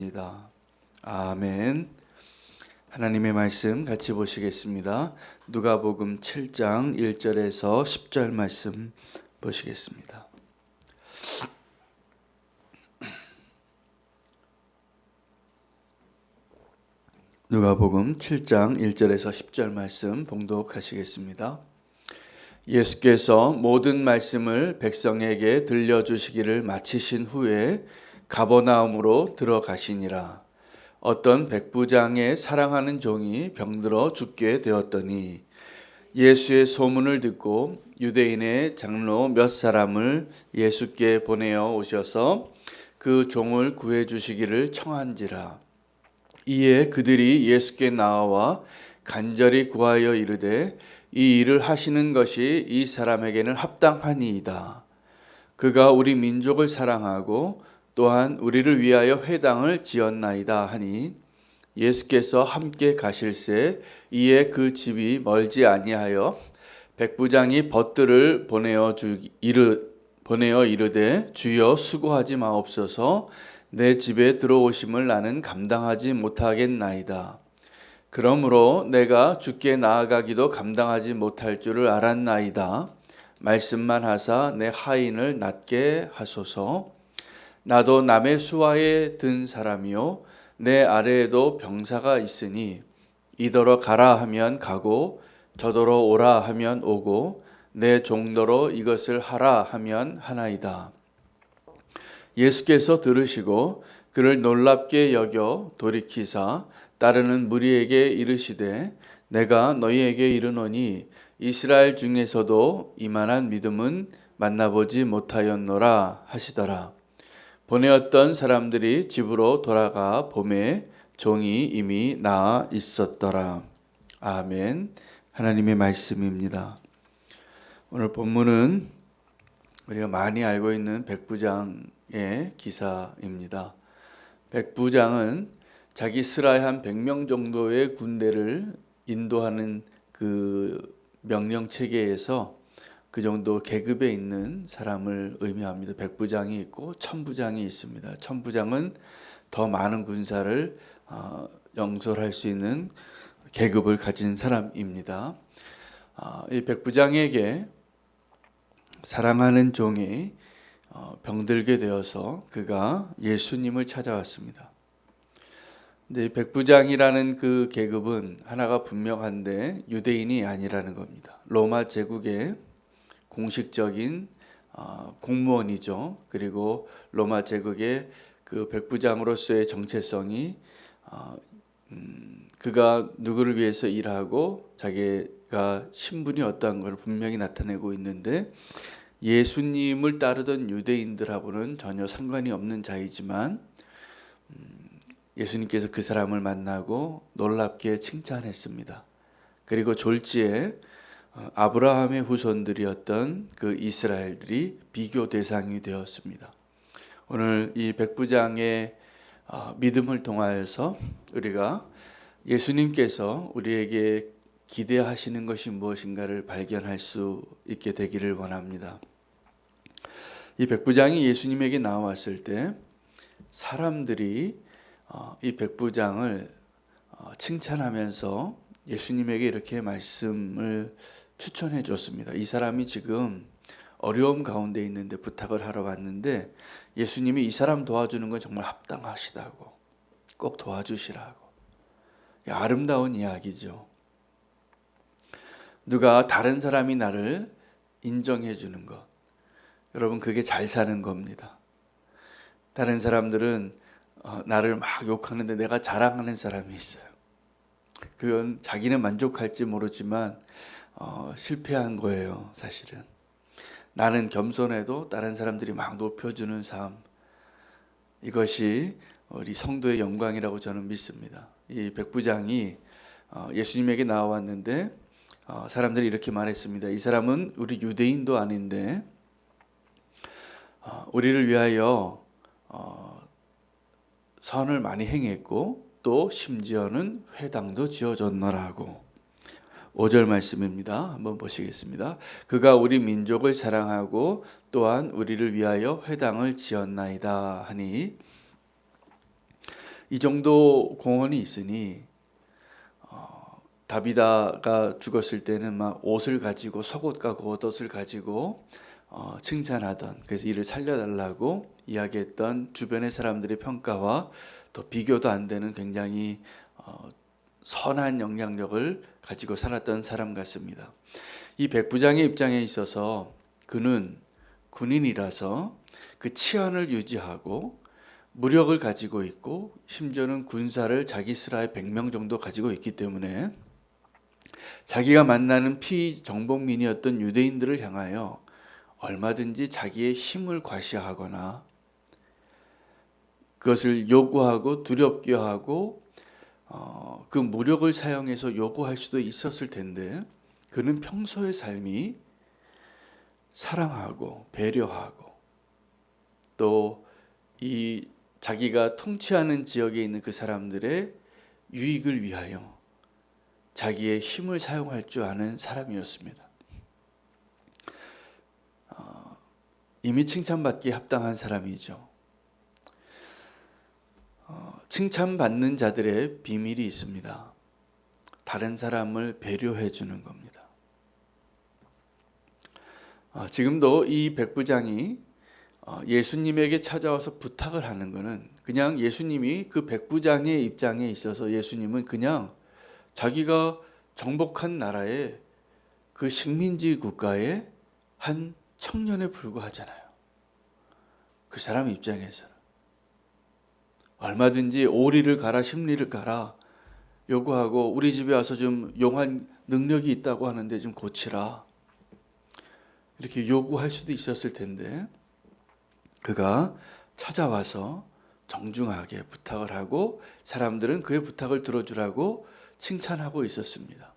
입니다. 아멘. 하나님의 말씀 같이 보시겠습니다. 누가복음 7장 1절에서 10절 말씀 보시겠습니다. 누가복음 7장 1절에서 10절 말씀 봉독하시겠습니다. 예수께서 모든 말씀을 백성에게 들려주시기를 마치신 후에 가버나움으로 들어가시니라. 어떤 백부장의 사랑하는 종이 병들어 죽게 되었더니 예수의 소문을 듣고 유대인의 장로 몇 사람을 예수께 보내어 오셔서 그 종을 구해 주시기를 청한지라. 이에 그들이 예수께 나와 간절히 구하여 이르되 이 일을 하시는 것이 이 사람에게는 합당하니이다. 그가 우리 민족을 사랑하고 또한 우리를 위하여 회당을 지었나이다 하니 예수께서 함께 가실새 이에 그 집이 멀지 아니하여 백부장이 벗들을 보내어 이르되 주여 수고하지 마옵소서 내 집에 들어오심을 나는 감당하지 못하겠나이다. 그러므로 내가 주께 나아가기도 감당하지 못할 줄을 알았나이다. 말씀만 하사 내 하인을 낫게 하소서. 나도 남의 수하에 든 사람이요 내 아래에도 병사가 있으니 이더러 가라 하면 가고 저더러 오라 하면 오고 내 종더러 이것을 하라 하면 하나이다. 예수께서 들으시고 그를 놀랍게 여겨 돌이키사 따르는 무리에게 이르시되 내가 너희에게 이르노니 이스라엘 중에서도 이만한 믿음은 만나보지 못하였노라 하시더라. 보내었던 사람들이 집으로 돌아가 보매 종이 이미 나아 있었더라. 아멘. 하나님의 말씀입니다. 오늘 본문은 우리가 많이 알고 있는 백부장의 기사입니다. 백부장은 자기 스라에 한 100명 정도의 군대를 인도하는 그 명령 체계에서 그 정도 계급에 있는 사람을 의미합니다. 백부장이 있고 천부장이 있습니다. 천부장은 더 많은 군사를 영솔할 수 있는 계급을 가진 사람입니다. 이 백부장에게 사랑하는 종이 병들게 되어서 그가 예수님을 찾아왔습니다. 근데 백부장이라는 그 계급은 하나가 분명한데 유대인이 아니라는 겁니다. 로마 제국의 공식적인 공무원이죠. 그리고 로마 제국의 그 백부장으로서의 정체성이 그가 누구를 위해서 일하고 자기가 신분이 어떠한 걸 분명히 나타내고 있는데 예수님을 따르던 유대인들하고는 전혀 상관이 없는 자이지만 예수님께서 그 사람을 만나고 놀랍게 칭찬했습니다. 그리고 졸지에 아브라함의 후손들이었던 그 이스라엘들이 비교 대상이 되었습니다. 오늘 이 백부장의 믿음을 통하여서 우리가 예수님께서 우리에게 기대하시는 것이 무엇인가를 발견할 수 있게 되기를 원합니다. 이 백부장이 예수님에게 나왔을 때 사람들이 이 백부장을 칭찬하면서 예수님에게 이렇게 말씀을 추천해 줬습니다. 이 사람이 지금 어려움 가운데 있는데 부탁을 하러 왔는데 예수님이 이 사람 도와주는 건 정말 합당하시다고 꼭 도와주시라고. 아름다운 이야기죠. 누가 다른 사람이 나를 인정해 주는 것. 여러분 그게 잘 사는 겁니다. 다른 사람들은 나를 막 욕하는데 내가 자랑하는 사람이 있어요. 그건 자기는 만족할지 모르지만 실패한 거예요. 사실은 나는 겸손해도 다른 사람들이 막 높여주는 삶, 이것이 우리 성도의 영광이라고 저는 믿습니다. 이 백부장이 예수님에게 나왔는데 사람들이 이렇게 말했습니다. 이 사람은 우리 유대인도 아닌데 우리를 위하여 선을 많이 행했고 또 심지어는 회당도 지어줬노라고. 5절 말씀입니다. 한번 보시겠습니다. 그가 우리 민족을 사랑하고 또한 우리를 위하여 회당을 지었나이다 하니 이 정도 공헌이 있으니 다비다가 죽었을 때는 막 옷을 가지고 속옷과 겉옷을 가지고 칭찬하던, 그래서 이를 살려달라고 이야기했던 주변의 사람들의 평가와 또 비교도 안 되는 굉장히 선한 영향력을 가지고 살았던 사람 같습니다. 이 백부장의 입장에 있어서 그는 군인이라서 그 치안을 유지하고 무력을 가지고 있고 심지어는 군사를 자기 스라의 100명 정도 가지고 있기 때문에 자기가 만나는 피정복민이었던 유대인들을 향하여 얼마든지 자기의 힘을 과시하거나 그것을 요구하고 두렵게 하고 그 무력을 사용해서 요구할 수도 있었을 텐데, 그는 평소의 삶이 사랑하고 배려하고 또 이 자기가 통치하는 지역에 있는 그 사람들의 유익을 위하여 자기의 힘을 사용할 줄 아는 사람이었습니다. 이미 칭찬받기에 합당한 사람이죠. 칭찬받는 자들의 비밀이 있습니다. 다른 사람을 배려해 주는 겁니다. 지금도 이 백부장이 예수님에게 찾아와서 부탁을 하는 것은 그냥 예수님이 그 백부장의 입장에 있어서 예수님은 그냥 자기가 정복한 나라의 그 식민지 국가의 한 청년에 불과하잖아요. 그 사람 입장에서는 얼마든지 오리를 가라 심리를 가라 요구하고 우리 집에 와서 좀 용한 능력이 있다고 하는데 좀 고치라 이렇게 요구할 수도 있었을 텐데, 그가 찾아와서 정중하게 부탁을 하고 사람들은 그의 부탁을 들어주라고 칭찬하고 있었습니다.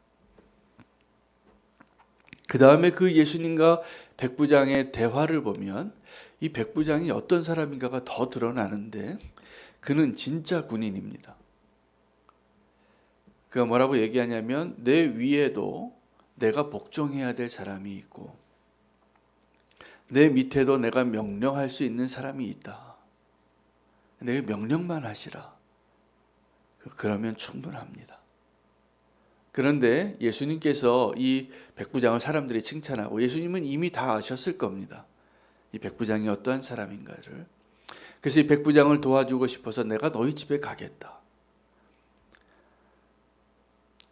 그 다음에 그 예수님과 백부장의 대화를 보면 이 백부장이 어떤 사람인가가 더 드러나는데, 그는 진짜 군인입니다. 그가 뭐라고 얘기하냐면 내 위에도 내가 복종해야 될 사람이 있고 내 밑에도 내가 명령할 수 있는 사람이 있다. 내가 명령만 하시라. 그러면 충분합니다. 그런데 예수님께서 이 백부장을 사람들이 칭찬하고 예수님은 이미 다 아셨을 겁니다. 이 백부장이 어떠한 사람인가를. 그래서 이 백부장을 도와주고 싶어서 내가 너희 집에 가겠다.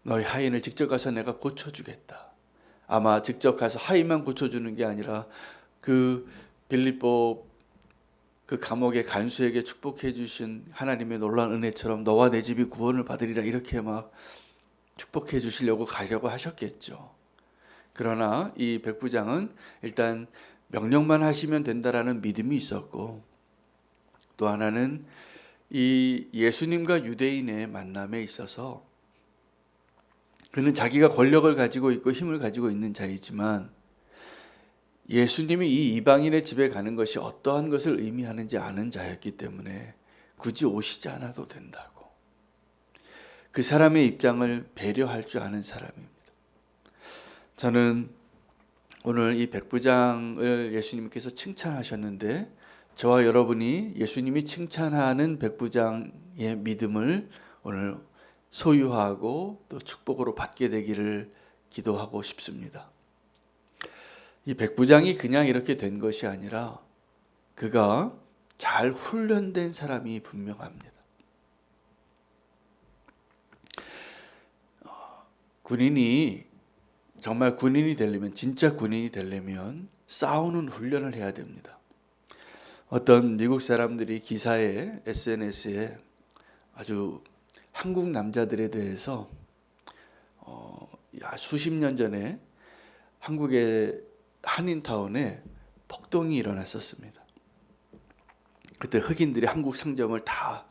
너희 하인을 직접 가서 내가 고쳐주겠다. 아마 직접 가서 하인만 고쳐주는 게 아니라 그 빌립보 그 감옥의 간수에게 축복해 주신 하나님의 놀라운 은혜처럼 너와 내 집이 구원을 받으리라 이렇게 막 축복해 주시려고 가려고 하셨겠죠. 그러나 이 백부장은 일단 명령만 하시면 된다라는 믿음이 있었고, 또 하나는 이 예수님과 유대인의 만남에 있어서 그는 자기가 권력을 가지고 있고 힘을 가지고 있는 자이지만 예수님이 이 이방인의 집에 가는 것이 어떠한 것을 의미하는지 아는 자였기 때문에 굳이 오시지 않아도 된다고. 그 사람의 입장을 배려할 줄 아는 사람입니다. 저는 오늘 이 백부장을 예수님께서 칭찬하셨는데 저와 여러분이 예수님이 칭찬하는 백부장의 믿음을 오늘 소유하고 또 축복으로 받게 되기를 기도하고 싶습니다. 이 백부장이 그냥 이렇게 된 것이 아니라 그가 잘 훈련된 사람이 분명합니다. 군인이 정말 군인이 되려면, 진짜 군인이 되려면 싸우는 훈련을 해야 됩니다. 어떤 미국 사람들이 기사에 SNS에 아주 한국 남자들에 대해서 수십 년 전에 한국의 한인타운에 폭동이 일어났었습니다. 그때 흑인들이 한국 상점을 다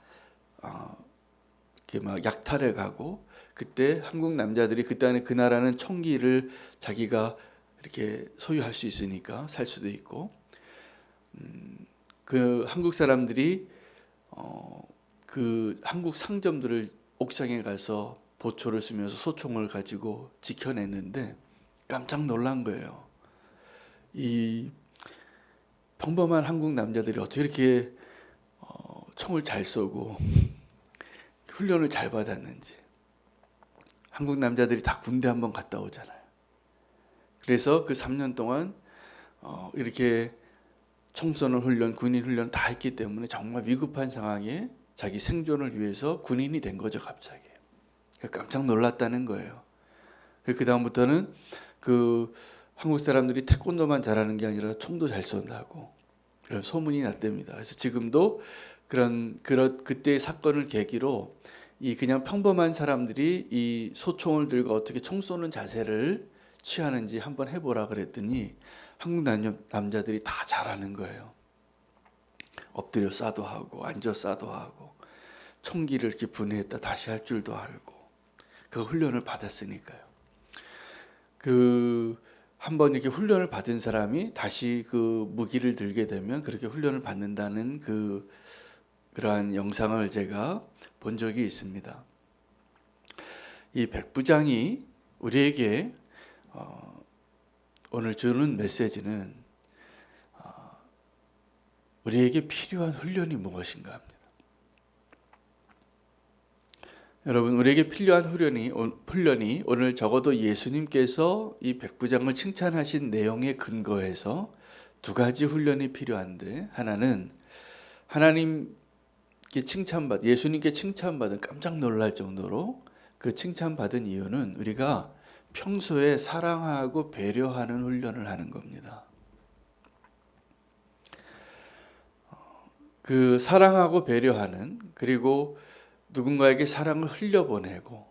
이렇게 막 약탈해 가고, 그때 한국 남자들이 그때 그 나라는 총기를 자기가 이렇게 소유할 수 있으니까 살 수도 있고, 그 한국 사람들이 그 한국 상점들을 옥상에 가서 보초를 쓰면서 소총을 가지고 지켜냈는데 깜짝 놀란 거예요. 이 평범한 한국 남자들이 어떻게 이렇게 총을 잘 쏘고 훈련을 잘 받았는지. 한국 남자들이 다 군대 한번 갔다 오잖아요. 그래서 그 3년 동안 이렇게 총선을 훈련, 군인 훈련 다 했기 때문에 정말 위급한 상황에 자기 생존을 위해서 군인이 된 거죠, 갑자기. 깜짝 놀랐다는 거예요. 그 다음부터는 그 한국 사람들이 태권도만 잘하는 게 아니라 총도 잘 쏜다고 그런 소문이 났답니다. 그래서 지금도 그때의 사건을 계기로 이 그냥 평범한 사람들이 이 소총을 들고 어떻게 총 쏘는 자세를 취하는지 한번 해보라 그랬더니 한국 남자들이 다 잘하는 거예요. 엎드려 쏴도 하고 앉아 쏴도 하고 총기를 이렇게 분해했다 다시 할 줄도 알고 그 훈련을 받았으니까요. 한번 이렇게 훈련을 받은 사람이 다시 그 무기를 들게 되면 그렇게 훈련을 받는다는 그러한 영상을 제가 본 적이 있습니다. 이 백부장이 우리에게 오늘 주는 메시지는 우리에게 필요한 훈련이 무엇인가 합니다. 여러분, 우리에게 필요한 훈련이 오늘 적어도 예수님께서 이 백부장을 칭찬하신 내용에 근거해서 두 가지 훈련이 필요한데, 하나는 예수님께 칭찬받은 깜짝 놀랄 정도로 그 칭찬받은 이유는 우리가 평소에 사랑하고 배려하는 훈련을 하는 겁니다. 그 사랑하고 배려하는, 그리고 누군가에게 사랑을 흘려보내고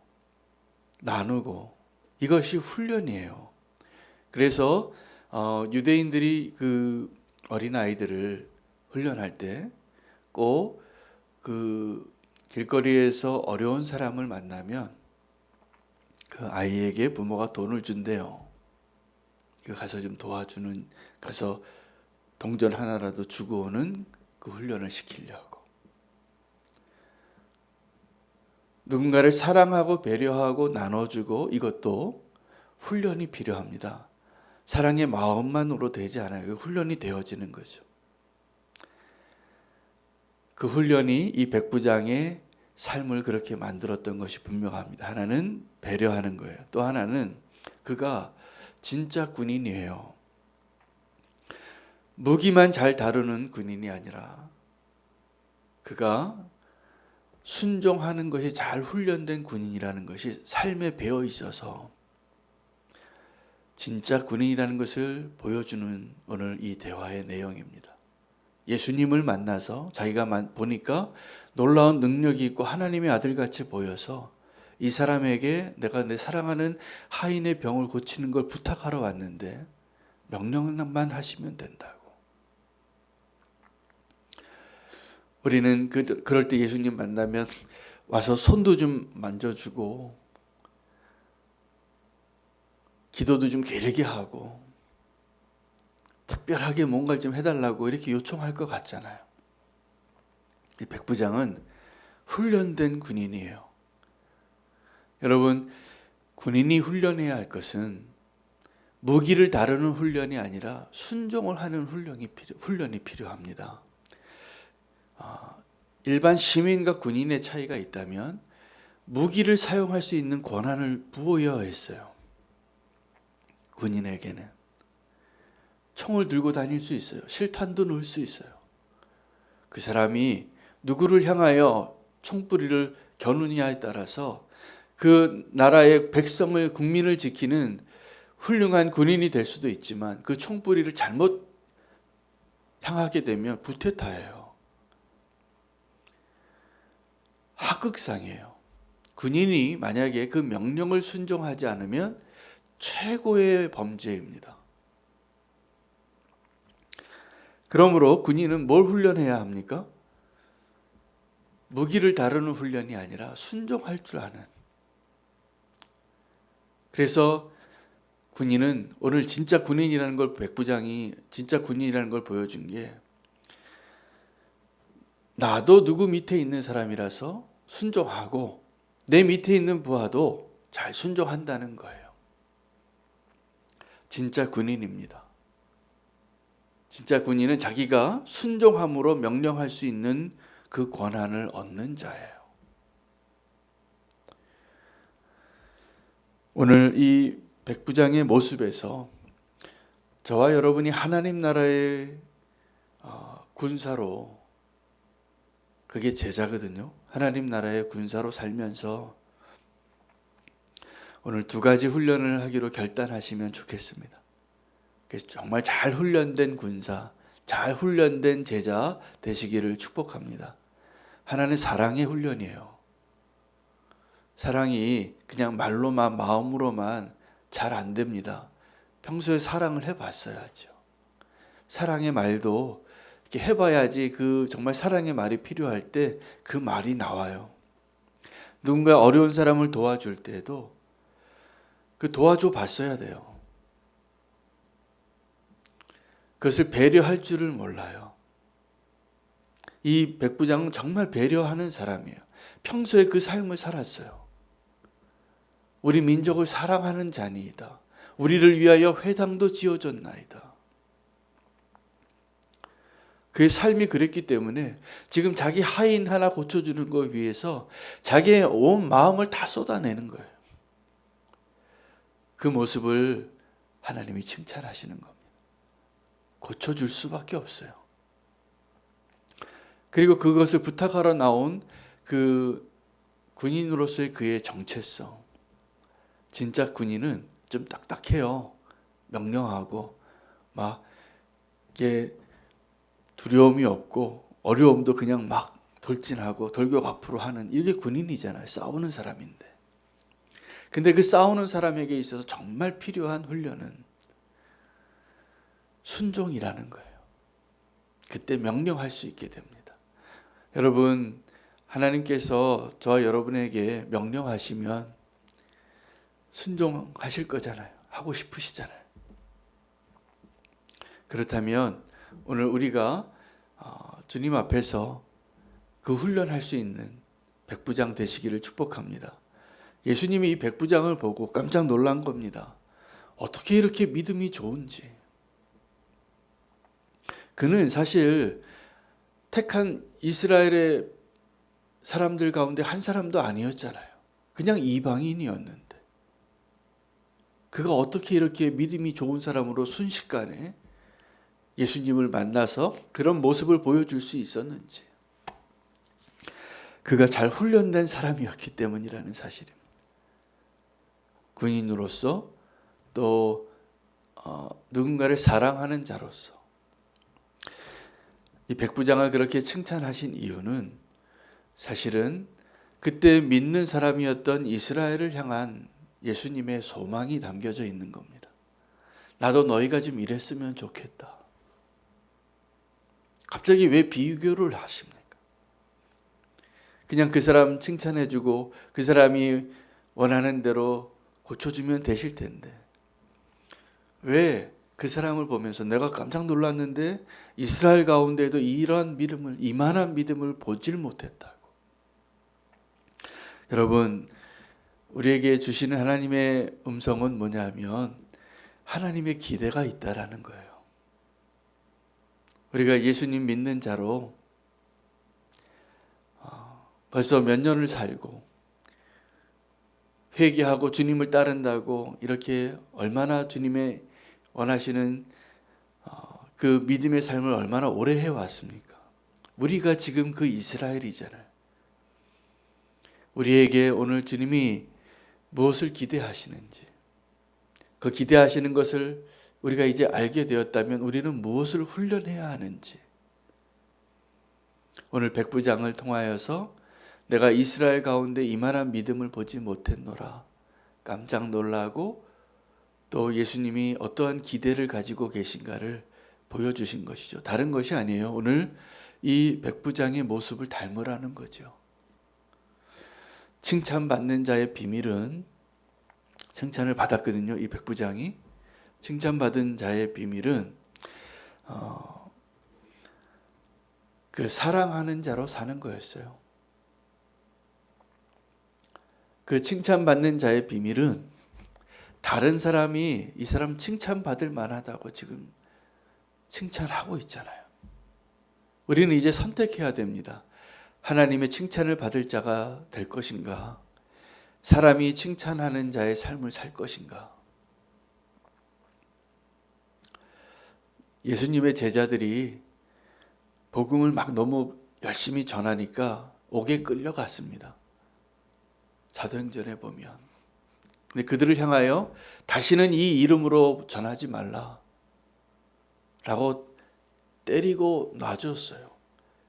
나누고, 이것이 훈련이에요. 그래서 유대인들이 그 어린아이들을 훈련할 때 꼭 그 길거리에서 어려운 사람을 만나면 그 아이에게 부모가 돈을 준대요. 이거 가서 좀 가서 동전 하나라도 주고 오는 그 훈련을 시키려고. 누군가를 사랑하고 배려하고 나눠주고, 이것도 훈련이 필요합니다. 사랑의 마음만으로 되지 않아요. 훈련이 되어지는 거죠. 그 훈련이 이 백부장의 삶을 그렇게 만들었던 것이 분명합니다. 하나는 배려하는 거예요. 또 하나는 그가 진짜 군인이에요. 무기만 잘 다루는 군인이 아니라 그가 순종하는 것이 잘 훈련된 군인이라는 것이 삶에 배어 있어서 진짜 군인이라는 것을 보여주는 오늘 이 대화의 내용입니다. 예수님을 만나서 자기가 보니까 놀라운 능력이 있고 하나님의 아들같이 보여서 이 사람에게 내가 내 사랑하는 하인의 병을 고치는 걸 부탁하러 왔는데 명령만 하시면 된다고. 우리는 그럴 때 예수님 만나면 와서 손도 좀 만져주고 기도도 좀 게르게 하고 특별하게 뭔가를 좀 해달라고 이렇게 요청할 것 같잖아요. 이 백부장은 훈련된 군인이에요. 여러분, 군인이 훈련해야 할 것은 무기를 다루는 훈련이 아니라 순종을 하는 훈련이 필요합니다. 일반 시민과 군인의 차이가 있다면 무기를 사용할 수 있는 권한을 부여해야 했어요. 군인에게는 총을 들고 다닐 수 있어요. 실탄도 넣을 수 있어요. 그 사람이 누구를 향하여 총뿌리를 겨누냐에 따라서 그 나라의 백성을, 국민을 지키는 훌륭한 군인이 될 수도 있지만 그 총뿌리를 잘못 향하게 되면 구테타예요. 하극상이에요. 군인이 만약에 그 명령을 순종하지 않으면 최고의 범죄입니다. 그러므로 군인은 뭘 훈련해야 합니까? 무기를 다루는 훈련이 아니라 순종할 줄 아는. 그래서 군인은 오늘 진짜 군인이라는 걸 백부장이 진짜 군인이라는 걸 보여준 게 나도 누구 밑에 있는 사람이라서 순종하고 내 밑에 있는 부하도 잘 순종한다는 거예요. 진짜 군인입니다. 진짜 군인은 자기가 순종함으로 명령할 수 있는 그 권한을 얻는 자예요. 오늘 이 백부장의 모습에서 저와 여러분이 하나님 나라의 군사로, 그게 제자거든요. 하나님 나라의 군사로 살면서 오늘 두 가지 훈련을 하기로 결단하시면 좋겠습니다. 정말 잘 훈련된 군사, 잘 훈련된 제자 되시기를 축복합니다. 하나는 사랑의 훈련이에요. 사랑이 그냥 말로만, 마음으로만 잘 안 됩니다. 평소에 사랑을 해봤어야죠. 사랑의 말도 이렇게 해봐야지 그 정말 사랑의 말이 필요할 때 그 말이 나와요. 누군가 어려운 사람을 도와줄 때도 그 도와줘 봤어야 돼요. 그것을 배려할 줄을 몰라요. 이 백부장은 정말 배려하는 사람이에요. 평소에 그 삶을 살았어요. 우리 민족을 사랑하는 자니이다. 우리를 위하여 회당도 지어줬나이다. 그의 삶이 그랬기 때문에 지금 자기 하인 하나 고쳐주는 것 위해서 자기의 온 마음을 다 쏟아내는 거예요. 그 모습을 하나님이 칭찬하시는 겁니다. 고쳐줄 수밖에 없어요. 그리고 그것을 부탁하러 나온 그 군인으로서의 그의 정체성. 진짜 군인은 좀 딱딱해요. 명령하고 막 이게 두려움이 없고 어려움도 그냥 막 돌진하고 돌격 앞으로 하는, 이게 군인이잖아요. 싸우는 사람인데. 근데 그 싸우는 사람에게 있어서 정말 필요한 훈련은 순종이라는 거예요. 그때 명령할 수 있게 됩니다. 여러분, 하나님께서 저와 여러분에게 명령하시면 순종하실 거잖아요. 하고 싶으시잖아요. 그렇다면 오늘 우리가 주님 앞에서 그 훈련할 수 있는 백부장 되시기를 축복합니다. 예수님이 이 백부장을 보고 깜짝 놀란 겁니다. 어떻게 이렇게 믿음이 좋은지. 그는 사실 택한 이스라엘의 사람들 가운데 한 사람도 아니었잖아요. 그냥 이방인이었는데 그가 어떻게 이렇게 믿음이 좋은 사람으로 순식간에 예수님을 만나서 그런 모습을 보여줄 수 있었는지. 그가 잘 훈련된 사람이었기 때문이라는 사실입니다. 군인으로서 또 누군가를 사랑하는 자로서 이 백부장을 그렇게 칭찬하신 이유는 사실은 그때 믿는 사람이었던 이스라엘을 향한 예수님의 소망이 담겨져 있는 겁니다. 나도 너희가 좀 이랬으면 좋겠다. 갑자기 왜 비교를 하십니까? 그냥 그 사람 칭찬해주고 그 사람이 원하는 대로 고쳐주면 되실 텐데 왜 그 사람을 보면서 내가 깜짝 놀랐는데 이스라엘 가운데에도 이러한 믿음을, 이만한 믿음을 보질 못했다고. 여러분, 우리에게 주시는 하나님의 음성은 뭐냐면 하나님의 기대가 있다라는 거예요. 우리가 예수님 믿는 자로 벌써 몇 년을 살고 회개하고 주님을 따른다고 이렇게 얼마나 주님의 원하시는 그 믿음의 삶을 얼마나 오래 해왔습니까? 우리가 지금 그 이스라엘이잖아요. 우리에게 오늘 주님이 무엇을 기대하시는지, 그 기대하시는 것을 우리가 이제 알게 되었다면 우리는 무엇을 훈련해야 하는지, 오늘 백부장을 통하여서 내가 이스라엘 가운데 이만한 믿음을 보지 못했노라 깜짝 놀라고 또 예수님이 어떠한 기대를 가지고 계신가를 보여주신 것이죠. 다른 것이 아니에요. 오늘 이 백부장의 모습을 닮으라는 거죠. 칭찬받는 자의 비밀은, 칭찬을 받았거든요. 이 백부장이 칭찬받은 자의 비밀은 그 사랑하는 자로 사는 거였어요. 그 칭찬받는 자의 비밀은 다른 사람이 이 사람 칭찬받을 만하다고 지금 칭찬하고 있잖아요. 우리는 이제 선택해야 됩니다. 하나님의 칭찬을 받을 자가 될 것인가, 사람이 칭찬하는 자의 삶을 살 것인가? 예수님의 제자들이 복음을 막 너무 열심히 전하니까 옥에 끌려갔습니다. 사도행전에 보면. 근데 그들을 향하여 다시는 이 이름으로 전하지 말라 라고 때리고 놔줬어요.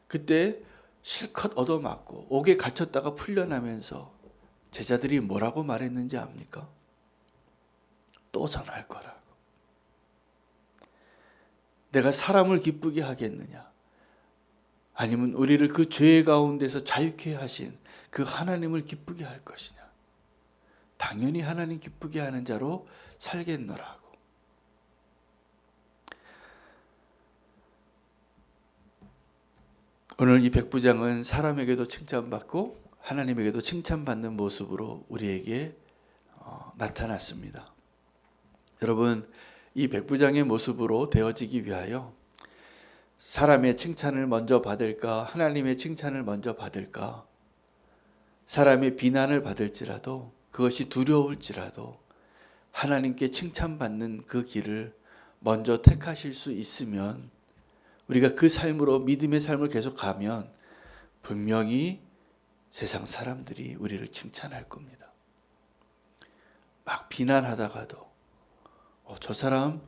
그때 실컷 얻어맞고 옥에 갇혔다가 풀려나면서 제자들이 뭐라고 말했는지 압니까? 또 전할 거라고. 내가 사람을 기쁘게 하겠느냐? 아니면 우리를 그 죄 가운데서 자유케 하신 그 하나님을 기쁘게 할 것이냐? 당연히 하나님 기쁘게 하는 자로 살겠노라고. 오늘 이 백부장은 사람에게도 칭찬받고 하나님에게도 칭찬받는 모습으로 우리에게 나타났습니다. 여러분, 이 백부장의 모습으로 되어지기 위하여 사람의 칭찬을 먼저 받을까, 하나님의 칭찬을 먼저 받을까, 사람의 비난을 받을지라도, 그것이 두려울지라도 하나님께 칭찬받는 그 길을 먼저 택하실 수 있으면, 우리가 그 삶으로 믿음의 삶을 계속 가면 분명히 세상 사람들이 우리를 칭찬할 겁니다. 막 비난하다가도 저 사람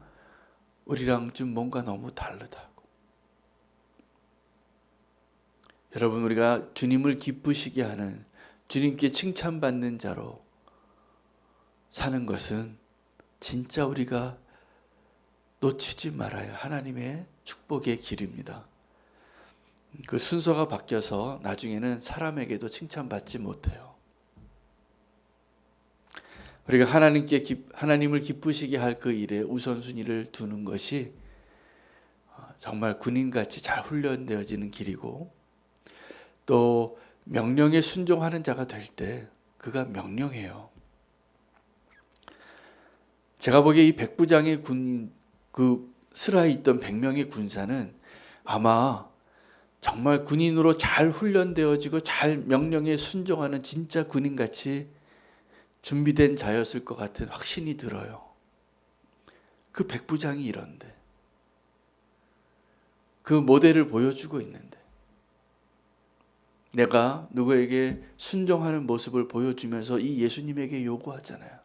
우리랑 좀 뭔가 너무 다르다고. 여러분, 우리가 주님을 기쁘시게 하는, 주님께 칭찬받는 자로 사는 것은 진짜 우리가 놓치지 말아야 하나님의 축복의 길입니다. 그 순서가 바뀌어서 나중에는 사람에게도 칭찬받지 못해요. 우리가 하나님을 기쁘시게 할 그 일에 우선순위를 두는 것이 정말 군인같이 잘 훈련되어지는 길이고, 또 명령에 순종하는 자가 될 때 그가 명령해요. 제가 보기에 이 백부장의 그 스라에 있던 100명의 군사는 아마 정말 군인으로 잘 훈련되어지고 잘 명령에 순종하는 진짜 군인같이 준비된 자였을 것 같은 확신이 들어요. 그 백부장이 이런데, 그 모델을 보여주고 있는데, 내가 누구에게 순종하는 모습을 보여주면서 이 예수님에게 요구하잖아요.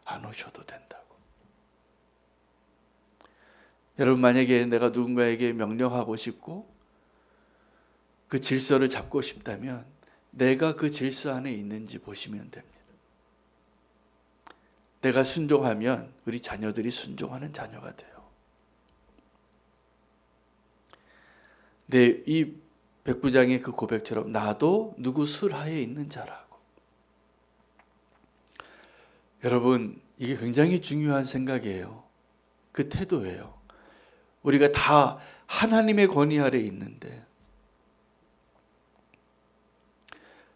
안 오셔도 된다고. 여러분, 만약에 내가 누군가에게 명령하고 싶고 그 질서를 잡고 싶다면 내가 그 질서 안에 있는지 보시면 됩니다. 내가 순종하면 우리 자녀들이 순종하는 자녀가 돼요. 근데 이 백부장의 그 고백처럼 나도 누구 술하에 있는 자라고. 여러분, 이게 굉장히 중요한 생각이에요. 그 태도예요. 우리가 다 하나님의 권위 아래 있는데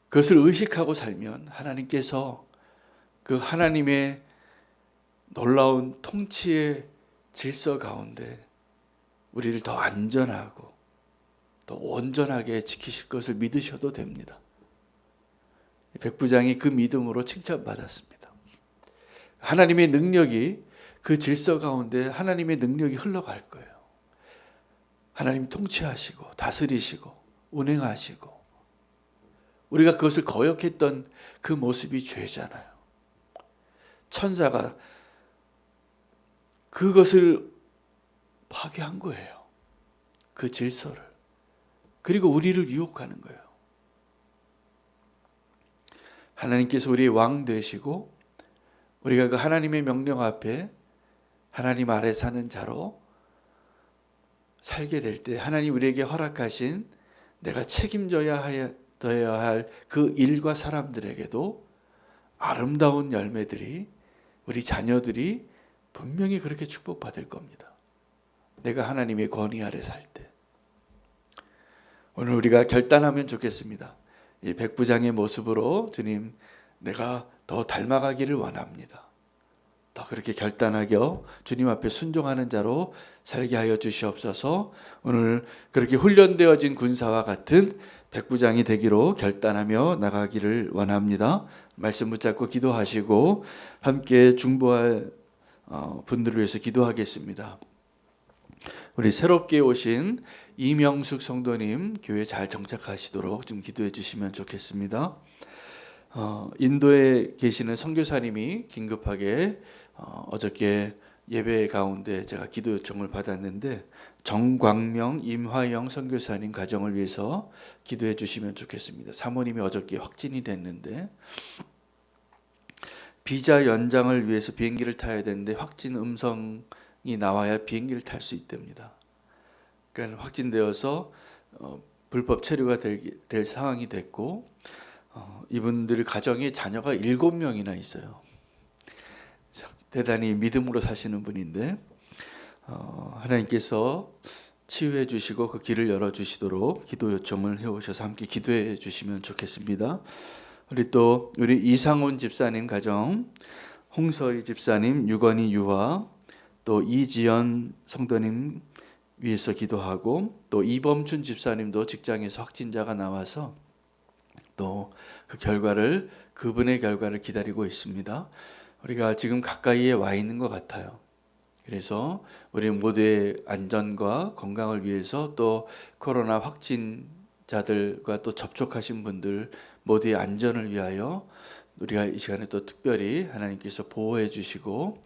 그것을 의식하고 살면 하나님께서 그 하나님의 놀라운 통치의 질서 가운데 우리를 더 안전하고 더 온전하게 지키실 것을 믿으셔도 됩니다. 백부장이 그 믿음으로 칭찬받았습니다. 하나님의 능력이, 그 질서 가운데 하나님의 능력이 흘러갈 거예요. 하나님 통치하시고 다스리시고 운행하시고, 우리가 그것을 거역했던 그 모습이 죄잖아요. 천사가 그것을 파괴한 거예요. 그 질서를. 그리고 우리를 유혹하는 거예요. 하나님께서 우리의 왕 되시고 우리가 그 하나님의 명령 앞에 하나님 아래 사는 자로 살게 될 때 하나님 우리에게 허락하신 내가 책임져야 할 그 일과 사람들에게도 아름다운 열매들이, 우리 자녀들이 분명히 그렇게 축복받을 겁니다. 내가 하나님의 권위 아래 살 때. 오늘 우리가 결단하면 좋겠습니다. 이 백부장의 모습으로 주님, 내가 더 닮아가기를 원합니다. 더 그렇게 결단하게 주님 앞에 순종하는 자로 살게 하여 주시옵소서. 오늘 그렇게 훈련되어진 군사와 같은 백부장이 되기로 결단하며 나가기를 원합니다. 말씀 붙잡고 기도하시고 함께 중보할 분들을 위해서 기도하겠습니다. 우리 새롭게 오신 이명숙 성도님 교회 잘 정착하시도록 좀 기도해 주시면 좋겠습니다. 인도에 계시는 선교사님이 긴급하게 어저께 예배 가운데 제가 기도 요청을 받았는데 정광명, 임화영 선교사님 가정을 위해서 기도해 주시면 좋겠습니다. 사모님이 어저께 확진이 됐는데 비자 연장을 위해서 비행기를 타야 되는데 확진 음성이 나와야 비행기를 탈 수 있답니다. 그러니까 확진되어서 불법 체류가 될 상황이 됐고 이분들 가정에 자녀가 7명이나 있어요. 대단히 믿음으로 사시는 분인데 하나님께서 치유해 주시고 그 길을 열어 주시도록 기도 요청을 해오셔서 함께 기도해 주시면 좋겠습니다. 우리 이상훈 집사님 가정, 홍서희 집사님, 유건희 유아, 또 이지연 성도님 위해서 기도하고 또 이범춘 집사님도 직장에서 확진자가 나와서 또 그분의 결과를 기다리고 있습니다. 우리가 지금 가까이에 와 있는 것 같아요. 그래서 우리 모두의 안전과 건강을 위해서 또 코로나 확진자들과 또 접촉하신 분들 모두의 안전을 위하여 우리가 이 시간에 또 특별히 하나님께서 보호해 주시고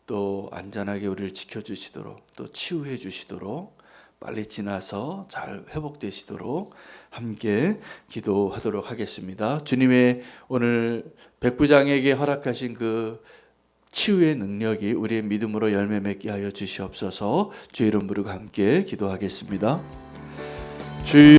또 안전하게 우리를 지켜주시도록 또 치유해 주시도록 빨리 지나서 잘 회복되시도록 함께 기도하도록 하겠습니다. 주님의 오늘 백부장에게 허락하신 그 치유의 능력이 우리의 믿음으로 열매 맺게 하여 주시옵소서. 주의 이름 부르고 함께 기도하겠습니다. 주